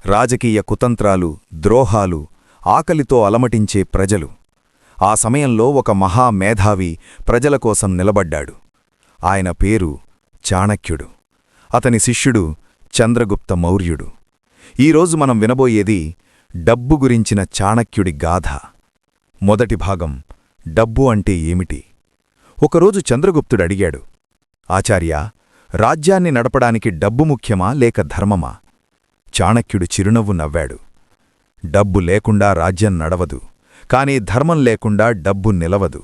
రాజకీయ కుతంత్రాలు, ద్రోహాలు, ఆకలితో అలమటించే ప్రజలు. ఆ సమయంలో ఒక మహామేధావి ప్రజల కోసం నిలబడ్డాడు. ఆయన పేరు చాణక్యుడు. అతని శిష్యుడు చంద్రగుప్త మౌర్యుడు. ఈరోజు మనం వినబోయేది డబ్బు గురించిన చాణక్యుడి గాథ. మొదటి భాగం, డబ్బు అంటే ఏమిటి? ఒకరోజు చంద్రగుప్తుడడిగాడు, ఆచార్యా, రాజ్యాన్ని నడపడానికి డబ్బు ముఖ్యమా లేక ధర్మమా? చాణక్యుడు చిరునవ్వు నవ్వాడు. డబ్బు లేకుండా రాజ్యం నడవదు, కాని ధర్మం లేకుండా డబ్బు నిలవదు.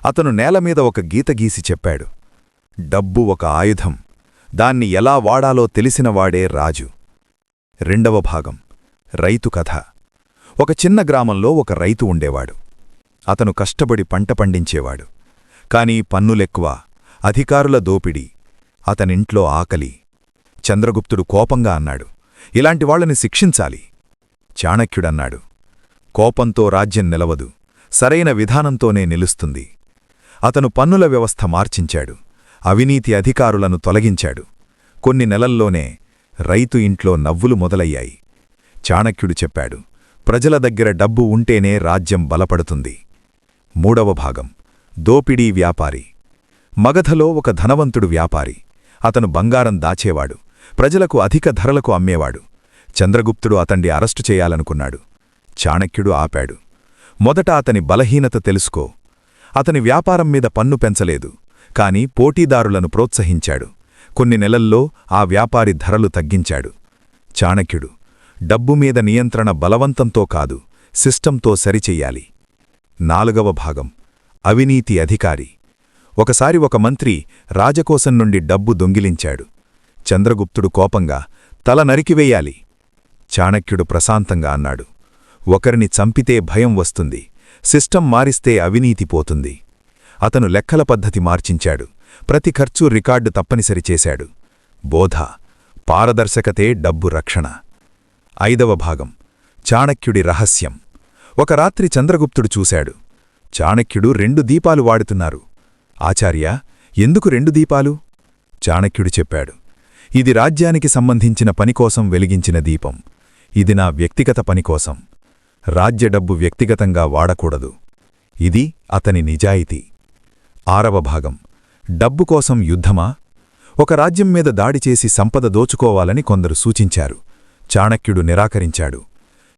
అతను నేలమీద ఒక గీత గీసి చెప్పాడు, డబ్బు ఒక ఆయుధం, దాన్ని ఎలా వాడాలో తెలిసినవాడే రాజు. రెండవ భాగం, రైతు కథ. ఒక చిన్న గ్రామంలో ఒక రైతు ఉండేవాడు. అతను కష్టపడి పంట పండించేవాడు. కాని పన్నులెక్కువ, అధికారుల దోపిడీ, అతనింట్లో ఆకలి. చంద్రగుప్తుడు కోపంగా అన్నాడు, ఇలాంటి వాళ్ళని శిక్షించాలి. చాణక్యుడన్నాడు, కోపంతో రాజ్యం నిలవదు, సరైన విధానంతోనే నిలుస్తుంది. అతను పన్నుల వ్యవస్థ మార్చించాడు, అవినీతి అధికారులను తొలగించాడు. కొన్ని నెలల్లోనే రైతు ఇంట్లో నవ్వులు మొదలయ్యాయి. చాణక్యుడు చెప్పాడు, ప్రజల దగ్గర డబ్బు ఉంటేనే రాజ్యం బలపడుతుంది. మూడవ భాగం, దోపిడీ వ్యాపారి. మగధలో ఒక ధనవంతుడు వ్యాపారి. అతను బంగారం దాచేవాడు, ప్రజలకు అధిక ధరలకు అమ్మేవాడు. చంద్రగుప్తుడు అతన్ని అరెస్టు చేయాలనుకున్నాడు. చాణక్యుడు ఆపాడు. మొదట అతని బలహీనత తెలుసుకో. అతని వ్యాపారం మీద పన్ను పెంచలేదు, కాని పోటీదారులను ప్రోత్సహించాడు. కొన్ని నెలల్లో ఆ వ్యాపారి ధరలు తగ్గించాడు. చాణక్యుడు, డబ్బు మీద నియంత్రణ బలవంతంతో కాదు, సిస్టంతో సరిచెయ్యాలి. నాలుగవ భాగం, అవినీతి అధికారి. ఒకసారి ఒక మంత్రి రాజకోశం నుండి డబ్బు దొంగిలించాడు. చంద్రగుప్తుడు కోపంగా, తల నరికివేయాలి. చాణక్యుడు ప్రశాంతంగా అన్నాడు, ఒకరిని చంపితే భయం వస్తుంది, సిస్టం మారిస్తే అవినీతి పోతుంది. అతను లెక్కల పద్ధతి మార్చించాడు, ప్రతి ఖర్చు రికార్డు తప్పనిసరి చేశాడు. బోధ, పారదర్శకతే డబ్బు రక్షణ. ఐదవ భాగం, చాణక్యుడి రహస్యం. ఒక రాత్రి చంద్రగుప్తుడు చూశాడు, చాణక్యుడు 2 దీపాలు వాడుతున్నారు. ఆచార్యా, ఎందుకు 2 దీపాలు? చాణక్యుడు చెప్పాడు, ఇది రాజ్యానికి సంబంధించిన పనికోసం వెలిగించిన దీపం, ఇది నా వ్యక్తిగత పనికోసం. రాజ్య డబ్బు వ్యక్తిగతంగా వాడకూడదు. ఇది అతని నిజాయితీ. ఆరవ భాగం, డబ్బు కోసం యుద్ధమా? ఒక రాజ్యం మీద దాడి చేసి సంపద దోచుకోవాలని కొందరు సూచించారు. చాణక్యుడు నిరాకరించాడు.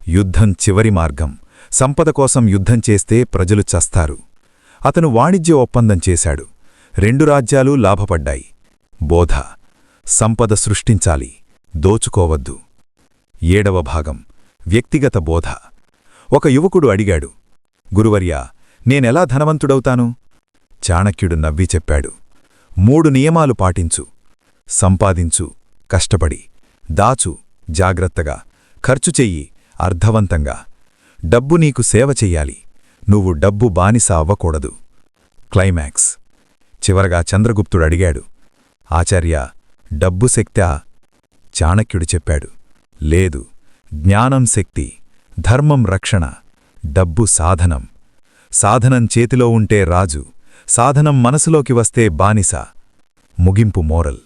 యుద్ధం చివరి మార్గం, సంపద కోసం యుద్ధం చేస్తే ప్రజలు చస్తారు. అతను వాణిజ్య ఒప్పందం చేశాడు. 2 రాజ్యాలూ లాభపడ్డాయి. బోధ, సంపద సృష్టించాలి, దోచుకోవద్దు. ఏడవ భాగం, వ్యక్తిగత బోధ. ఒక యువకుడు అడిగాడు, గురువర్యా, నేనెలా ధనవంతుడవుతాను? చాణక్యుడు నవ్వి చెప్పాడు, 3 నియమాలు పాటించు. సంపాదించు, కష్టపడి. దాచు, జాగ్రత్తగా. ఖర్చు చెయ్యి, అర్థవంతంగా. డబ్బు నీకు సేవ చెయ్యాలి, నువ్వు డబ్బు బానిస అవ్వకూడదు. క్లైమాక్స్. చివరగా చంద్రగుప్తుడు అడిగాడు, ఆచార్యా, డబ్బు శక్తా? చాణక్యుడు చెప్పాడు, లేదు, జ్ఞానం శక్తి, ధర్మం రక్షణ, డబ్బు సాధనం. సాధనం చేతిలో ఉంటే రాజు, సాధనం మనసులోకి వస్తే బానిస. ముగింపు మోరల్,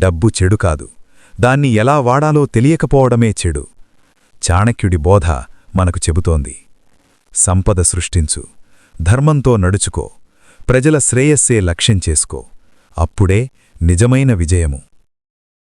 డబ్బు చెడు కాదు, దాన్ని ఎలా వాడాలో తెలియకపోవడమే చెడు. చాణక్యుడి బోధ మనకు చెబుతోంది, సంపద సృష్టించు, ధర్మంతో నడుచుకో, ప్రజల శ్రేయస్సే లక్ష్యం చేసుకో. అప్పుడే నిజమైన విజయము.